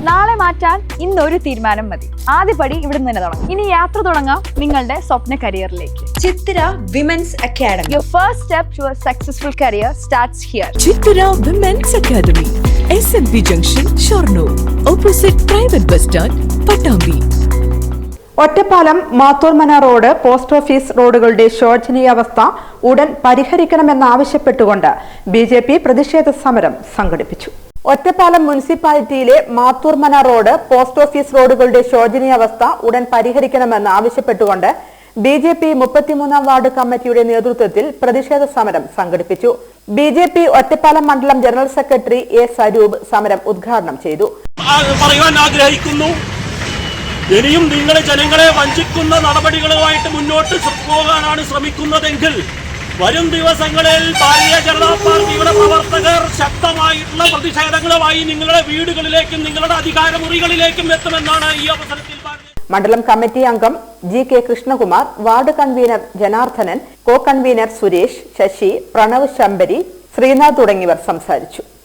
നാളെ മാറ്റാൻ ഇന്നൊരു തീരുമാനം മതി. ആദ്യപടി ഇവിടുന്ന് തന്നെ തുടങ്ങാം. ഇനി യാത്ര തുടങ്ങാം നിങ്ങളുടെ സ്വപ്ന കരിയറിലേക്ക്. Chithra women's academy. Your first step to a successful career starts here. Chithra women's academy, SMB junction, Shoranur, opposite private bus stand, Pattambi. Ottapalam Mathurmana road, post office റോഡുകളുടെ ശോചനീയാവസ്ഥ ഉടൻ പരിഹരിക്കണമെന്നാവശ്യപ്പെട്ടുകൊണ്ട് BJP പ്രതിഷേധ സമരം സംഘടിപ്പിച്ചു. ഒറ്റപ്പാലം മുനിസിപ്പാലിറ്റിയിലെ മാത്തൂർമന റോഡ്, പോസ്റ്റ് ഓഫീസ് റോഡുകളുടെ ശോചനീയാവസ്ഥ ഉടൻ പരിഹരിക്കണമെന്ന് ആവശ്യപ്പെട്ടുകൊണ്ട് BJP 33-ാം വാർഡ് കമ്മിറ്റിയുടെ നേതൃത്വത്തിൽ പ്രതിഷേധ സമരം സംഘടിപ്പിച്ചു. BJP ഒറ്റപ്പാലം മണ്ഡലം ജനറൽ സെക്രട്ടറി A. സരൂപ് സമരം ഉദ്ഘാടനം ചെയ്തു. പറയാൻ ആഗ്രഹിക്കുന്നു, ഇനിയും നിങ്ങൾ ജനങ്ങളെ വഞ്ചിക്കുന്ന നടപടികളുമായിട്ട് മുന്നോട്ട് പോകാനാണ് ശ്രമിക്കുന്നതെങ്കിൽ വരും ദിവസങ്ങളിൽ ഭാരതീയ ജനതാ പാർട്ടിയുടെ പ്രവർത്തകർ ശക്തമായിട്ടുള്ള പ്രതിഷേധങ്ങളുമായി നിങ്ങളുടെ വീടുകളിലേക്കും നിങ്ങളുടെ അധികാരമുറികളിലേക്കും എത്തുമെന്നാണ് ഈ അവസരത്തിൽ പറഞ്ഞത്. മണ്ഡലം കമ്മിറ്റി അംഗം G.K. Krishnakumar, ward convener Janardhanan, co convener Suresh, Sasi, Pranav Shambari, Sreenath തുടങ്ങിയവർ സംസാരിച്ചു.